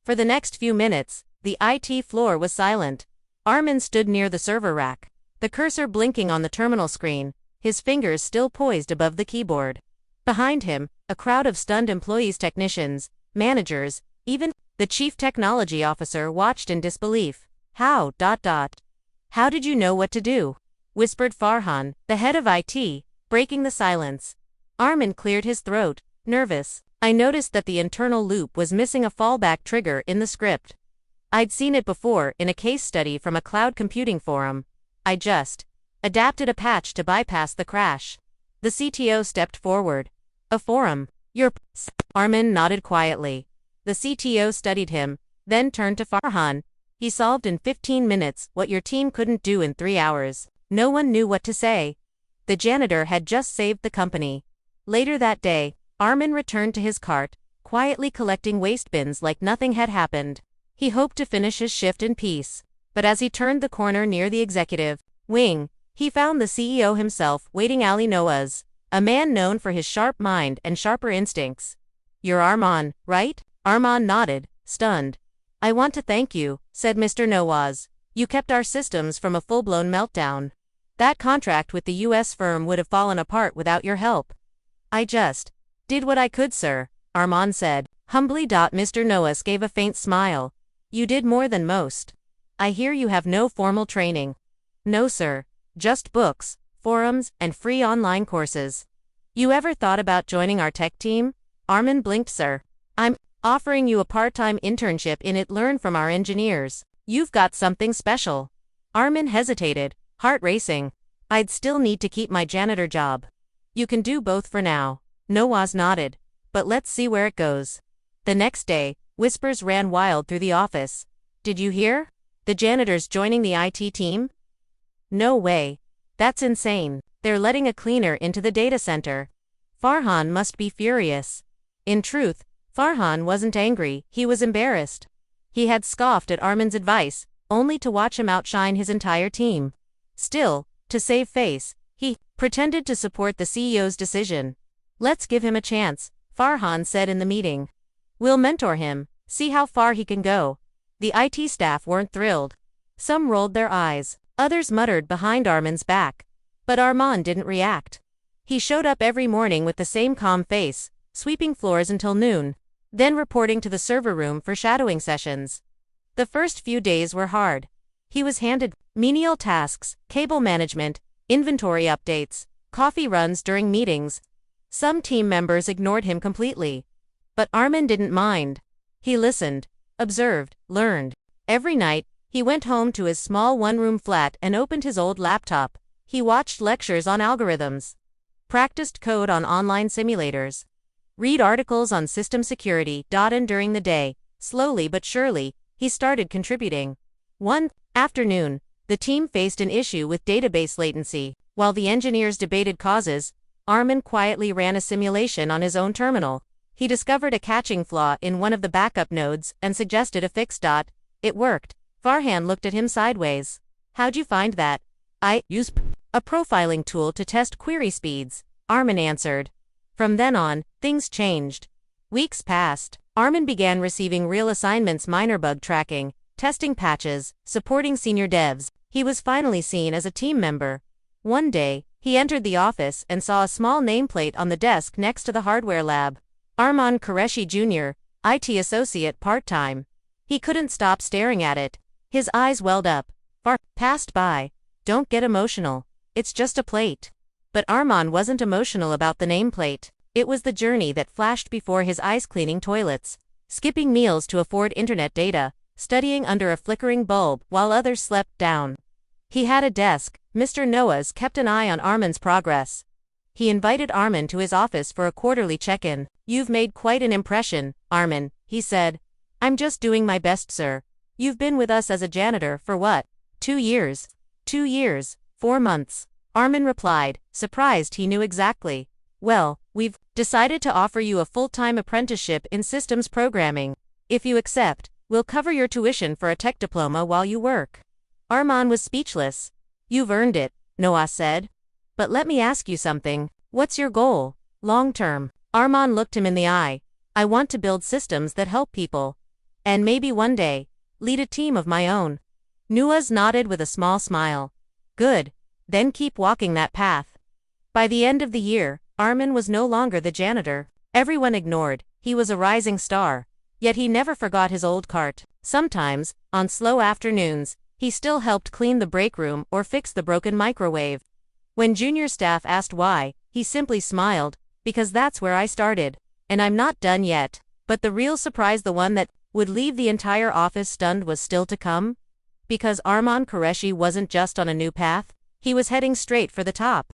For the next few minutes, the IT floor was silent. Armin stood near the server rack, the cursor blinking on the terminal screen, his fingers still poised above the keyboard. Behind him, a crowd of stunned employees, technicians, managers, even the chief technology officer watched in disbelief. How did you know what to do? Whispered Farhan, the head of IT, breaking the silence. Armin cleared his throat, nervous. I noticed that the internal loop was missing a fallback trigger in the script. I'd seen it before in a case study from a cloud computing forum. I just adapted a patch to bypass the crash. The CTO stepped forward. A forum? Armin nodded quietly. The CTO studied him, then turned to Farhan. He solved in 15 minutes what your team couldn't do in 3 hours. No one knew what to say. The janitor had just saved the company. Later that day, Armin returned to his cart, quietly collecting waste bins like nothing had happened. He hoped to finish his shift in peace. But as he turned the corner near the executive wing, he found the CEO himself waiting. Ali Noaz, a man known for his sharp mind and sharper instincts. You're Arman, right? Arman nodded, stunned. I want to thank you, said Mr. Noaz. You kept our systems from a full-blown meltdown. That contract with the US firm would have fallen apart without your help. I just did what I could, sir, Arman said, humbly. Mr. Noaz gave a faint smile. You did more than most. I hear you have no formal training. No, sir. Just books, forums, and free online courses. You ever thought about joining our tech team? Armin blinked. Sir, I'm offering you a part-time internship in it. Learn from our engineers. You've got something special. Armin hesitated, heart racing. I'd still need to keep my janitor job. You can do both for now. Noaz nodded. But let's see where it goes. The next day, whispers ran wild through the office. Did you hear? The janitor's joining the IT team? No way. That's insane. They're letting a cleaner into the data center. Farhan must be furious. In truth, Farhan wasn't angry, he was embarrassed. He had scoffed at Armin's advice, only to watch him outshine his entire team. Still, to save face, he pretended to support the CEO's decision. Let's give him a chance, Farhan said in the meeting. We'll mentor him, see how far he can go. The IT staff weren't thrilled. Some rolled their eyes, others muttered behind Armin's back. But Arman didn't react. He showed up every morning with the same calm face, sweeping floors until noon, then reporting to the server room for shadowing sessions. The first few days were hard. He was handed menial tasks, cable management, inventory updates, coffee runs during meetings. Some team members ignored him completely. But Armin didn't mind. He listened, observed, learned. Every night, he went home to his small one-room flat and opened his old laptop. He watched lectures on algorithms, practiced code on online simulators, read articles on system security. And during the day, slowly but surely, he started contributing. One afternoon, the team faced an issue with database latency. While the engineers debated causes, Armin quietly ran a simulation on his own terminal. He discovered a catching flaw in one of the backup nodes and suggested a fix. It worked. Farhan looked at him sideways. How'd you find that? I used a profiling tool to test query speeds, Armin answered. From then on, things changed. Weeks passed. Armin began receiving real assignments: minor bug tracking, testing patches, supporting senior devs. He was finally seen as a team member. One day, he entered the office and saw a small nameplate on the desk next to the hardware lab. Arman Qureshi Jr., IT associate part-time. He couldn't stop staring at it. His eyes welled up. Far passed by. Don't get emotional. It's just a plate. But Arman wasn't emotional about the nameplate. It was the journey that flashed before his eyes: cleaning toilets, skipping meals to afford internet data, studying under a flickering bulb while others slept down. He had a desk. Mr. Noaz kept an eye on Arman's progress. He invited Armin to his office for a quarterly check-in. You've made quite an impression, Armin, he said. I'm just doing my best, sir. You've been with us as a janitor for what? 2 years. 2 years, 4 months. Armin replied, surprised he knew exactly. Well, we've decided to offer you a full-time apprenticeship in systems programming. If you accept, we'll cover your tuition for a tech diploma while you work. Arman was speechless. You've earned it, Noaz said. But let me ask you something. What's your goal, long-term? Arman looked him in the eye. I want to build systems that help people. And maybe one day, lead a team of my own. Nuaz nodded with a small smile. Good. Then keep walking that path. By the end of the year, Armin was no longer the janitor. Everyone ignored, he was a rising star. Yet he never forgot his old cart. Sometimes, on slow afternoons, he still helped clean the break room or fix the broken microwave. When junior staff asked why, he simply smiled, because that's where I started. And I'm not done yet. But the real surprise, the one that would leave the entire office stunned, was still to come. Because Arman Qureshi wasn't just on a new path, he was heading straight for the top.